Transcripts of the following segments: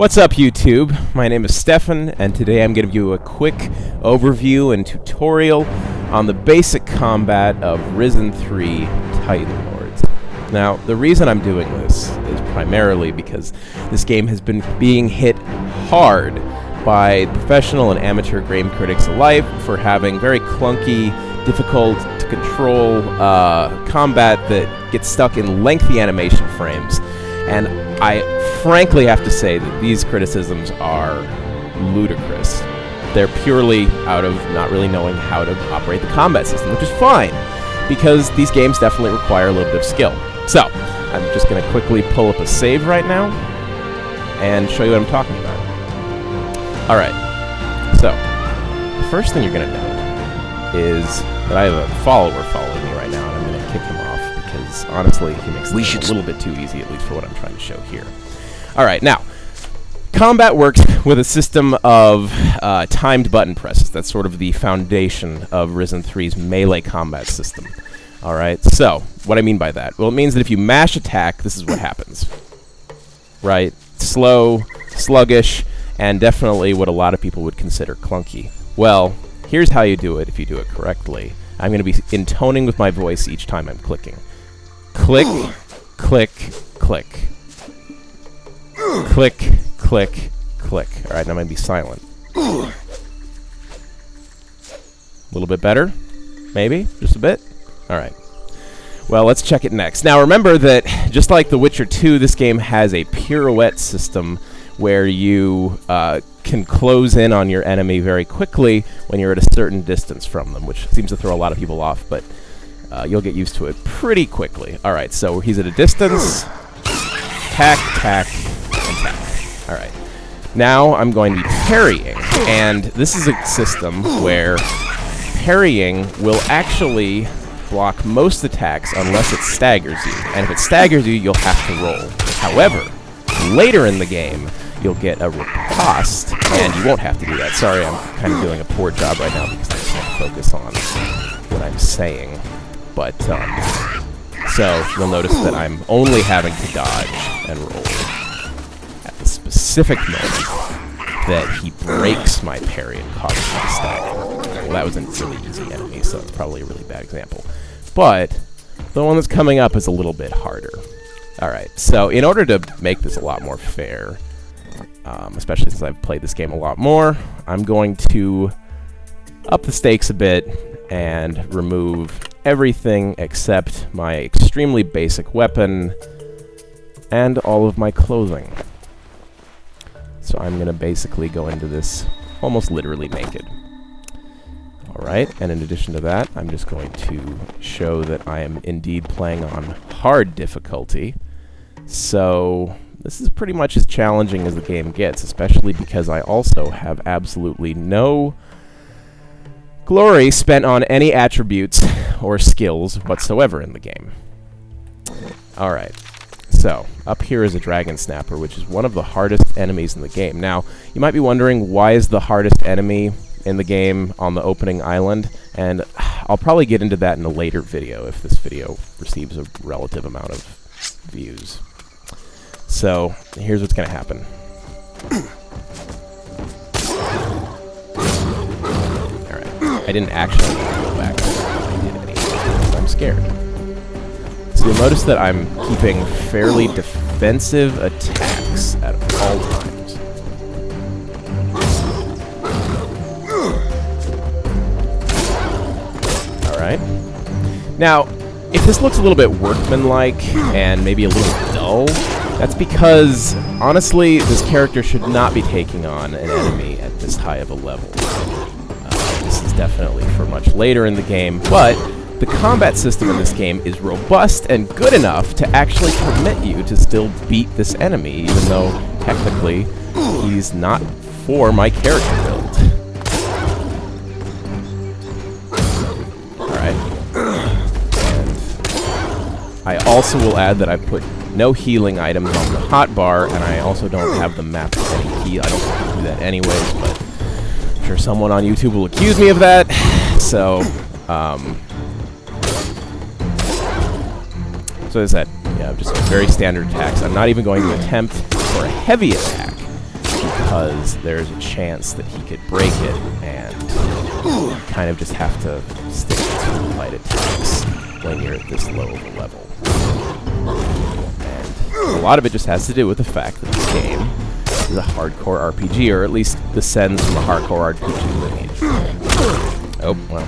What's up, YouTube? My name is Stefan, and today I'm going to give you a quick overview and tutorial on the basic combat of Risen 3 Titan Lords. Now, the reason I'm doing this is primarily because this game has been being hit hard by professional and amateur game critics alike for having very clunky, difficult to control combat that gets stuck in lengthy animation frames. And I frankly have to say that these criticisms are ludicrous. They're purely out of not really knowing how to operate the combat system, which is fine, because these games definitely require a little bit of skill. So, I'm just going to quickly pull up a save right now and show you what I'm talking about. Alright, so, the first thing you're going to note is that I have a follower following me right now, and I'm going to kick him off, because honestly, he makes things a little bit too easy, at least for what I'm trying to show here. Alright, now, combat works with a system of timed button presses. That's sort of the foundation of Risen 3's melee combat system. Alright, so, what I mean by that? Well, it means that if you mash attack, this is what happens. Right? Slow, sluggish, and definitely what a lot of people would consider clunky. Well, here's how you do it if you do it correctly. I'm going to be intoning with my voice each time I'm clicking. Click, click, click. Click, click, click. Alright, now I'm going to be silent. A little bit better? Maybe? Just a bit? Alright. Well, let's check it next. Now, remember that, just like The Witcher 2, this game has a pirouette system where you can close in on your enemy very quickly when you're at a certain distance from them, which seems to throw a lot of people off, but you'll get used to it pretty quickly. Alright, so he's at a distance. Tack, tack, and tack. Alright. Now I'm going to be parrying, and this is a system where parrying will actually block most attacks unless it staggers you. And if it staggers you, you'll have to roll. However, later in the game, you'll get a riposte, and you won't have to do that. Sorry, I'm kind of doing a poor job right now because I can't focus on what I'm saying. But, so you'll notice that I'm only having to dodge and roll at the specific moment that he breaks my parry and causes me to stagger. Well, that was a really easy enemy, so it's probably a really bad example. But the one that's coming up is a little bit harder. Alright, so in order to make this a lot more fair, especially since I've played this game a lot more, I'm going to up the stakes a bit and remove everything except my extremely basic weapon and all of my clothing. So I'm going to basically go into this almost literally naked. Alright, and in addition to that, I'm just going to show that I am indeed playing on hard difficulty. So this is pretty much as challenging as the game gets, especially because I also have absolutely no glory spent on any attributes or skills whatsoever in the game. Alright, so up here is a Dragon Snapper, which is one of the hardest enemies in the game. Now, you might be wondering, why is the hardest enemy in the game on the opening island? And I'll probably get into that in a later video if this video receives a relative amount of views. So, here's what's going to happen. Alright, I didn't actually go back. I did anyway, because I'm scared. So you'll notice that I'm keeping fairly defensive attacks at all times. Alright. Now, if this looks a little bit workmanlike and maybe a little dull, that's because, honestly, this character should not be taking on an enemy at this high of a level. This is definitely for much later in the game, but the combat system in this game is robust and good enough to actually permit you to still beat this enemy, even though, technically, he's not for my character build. Alright. And I also will add that I've put no healing items on the hotbar, and I also don't have the map with any heal. I don't have to do that anyways, but I'm sure someone on YouTube will accuse me of that. So, so as I said, yeah, just very standard attacks. I'm not even going to attempt for a heavy attack because there's a chance that he could break it, and you kind of just have to stick to light attacks when you're at this low of a level. And a lot of it just has to do with the fact that this game is a hardcore RPG, or at least descends from a hardcore RPG lineage. Oh, well,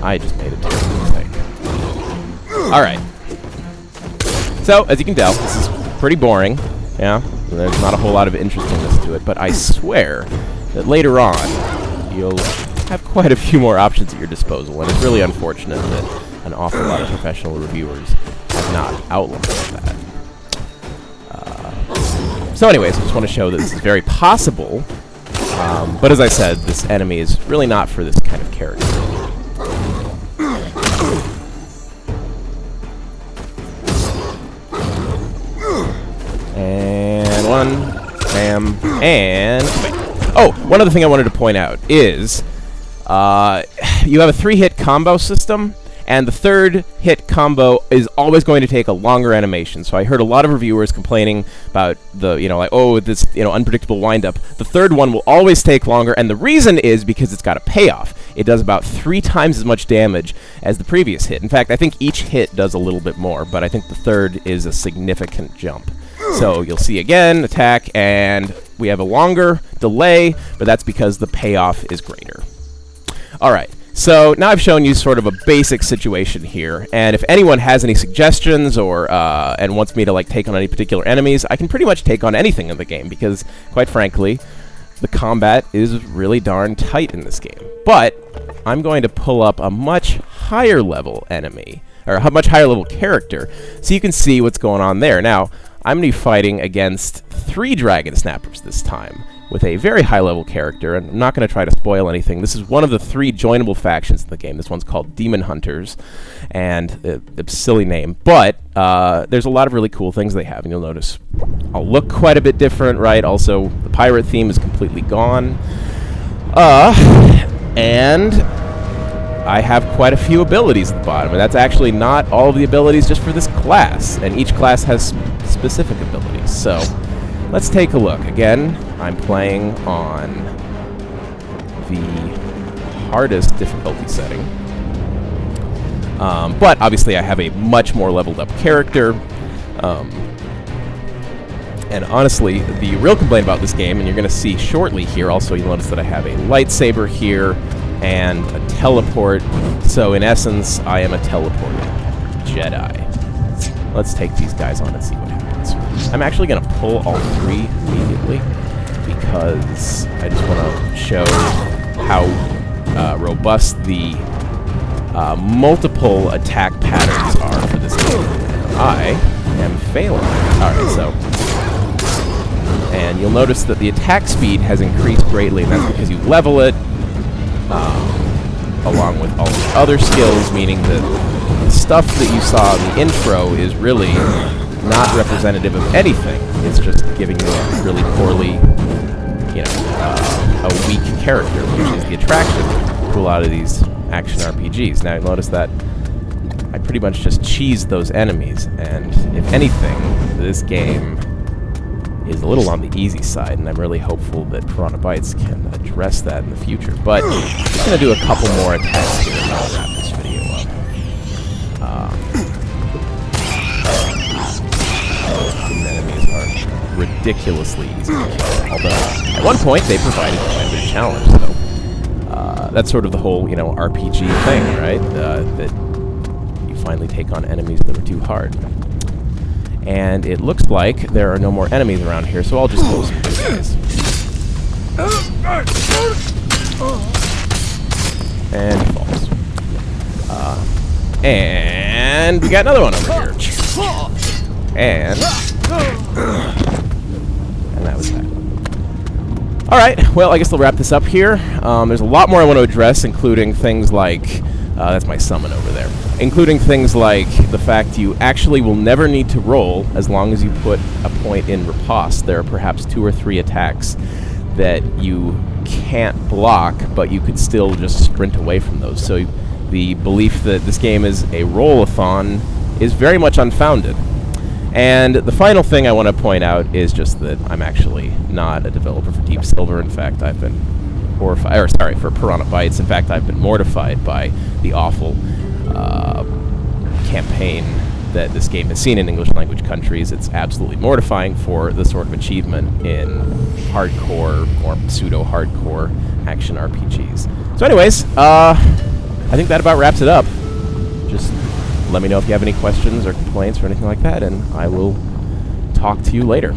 I just made a terrible mistake. Alright. So, as you can tell, this is pretty boring. Yeah, there's not a whole lot of interestingness to it, but I swear that later on, you'll have quite a few more options at your disposal, and it's really unfortunate that an awful lot of professional reviewers have not outlined that. So anyways, I just want to show that this is very possible, but as I said, this enemy is really not for this kind of character. And one, bam, and wait. Oh, one other thing I wanted to point out is you have a 3-hit combo system, and the 3rd hit combo is always going to take a longer animation. So I heard a lot of reviewers complaining about the, like, oh, this, unpredictable windup. The 3rd one will always take longer, and the reason is because it's got a payoff. It does about 3 times as much damage as the previous hit. In fact, I think each hit does a little bit more, but I think the 3rd is a significant jump. So you'll see again, attack, and we have a longer delay, but that's because the payoff is greater. Alright, so now I've shown you sort of a basic situation here, and if anyone has any suggestions or and wants me to take on any particular enemies, I can pretty much take on anything in the game, because, quite frankly, the combat is really darn tight in this game. But I'm going to pull up a much higher level enemy, or a much higher level character, so you can see what's going on there. Now, I'm going to be fighting against 3 Dragon Snappers this time, with a very high-level character, and I'm not going to try to spoil anything. This is one of the 3 joinable factions in the game. This one's called Demon Hunters, and it's a silly name, but there's a lot of really cool things they have, and you'll notice I'll look quite a bit different, right? Also, the pirate theme is completely gone. And I have quite a few abilities at the bottom, and that's actually not all of the abilities just for this class, and each class has specific abilities. So let's take a look. Again, I'm playing on the hardest difficulty setting, but obviously I have a much more leveled up character, and honestly, the real complaint about this game, and you're going to see shortly here, also you'll notice that I have a lightsaber here and a teleport, so in essence, I am a teleporting Jedi. Let's take these guys on and see what happens. I'm actually going to pull all 3 immediately, because I just want to show how robust the multiple attack patterns are for this game. I am failing. Alright, so... And you'll notice that the attack speed has increased greatly, and that's because you level it, along with all the other skills, meaning that the stuff that you saw in the intro is really not representative of anything. It's just giving you a really poorly, a weak character, which is the attraction to a lot of these action RPGs. Now, you'll notice that I pretty much just cheesed those enemies, and if anything, this game is a little on the easy side, and I'm really hopeful that Piranha Bytes can address that in the future. But I'm just going to do a couple more attacks here, and I'll wrap this video up. These enemies are ridiculously easy to kill, although at one point they provided quite a bit of challenge, so that's sort of the whole, RPG thing, right? That you finally take on enemies that are too hard. And it looks like there are no more enemies around here, so I'll just kill some of these guys. And he falls. And we got another one over here. And that was that. Alright, well, I guess I'll wrap this up here. There's a lot more I want to address, including things like... that's my summon over there. Including things like the fact you actually will never need to roll as long as you put a point in riposte. There are perhaps 2 or 3 attacks that you can't block, but you could still just sprint away from those. So the belief that this game is a roll-a-thon is very much unfounded. And the final thing I want to point out is just that I'm actually not a developer for Deep Silver. In fact, I've been horrified, or sorry, for Piranha Bytes. In fact, I've been mortified by the awful campaign that this game has seen in English language countries. It's absolutely mortifying for the sort of achievement in hardcore or pseudo-hardcore action RPGs. So anyways, I think that about wraps it up. Just let me know if you have any questions or complaints or anything like that, and I will talk to you later.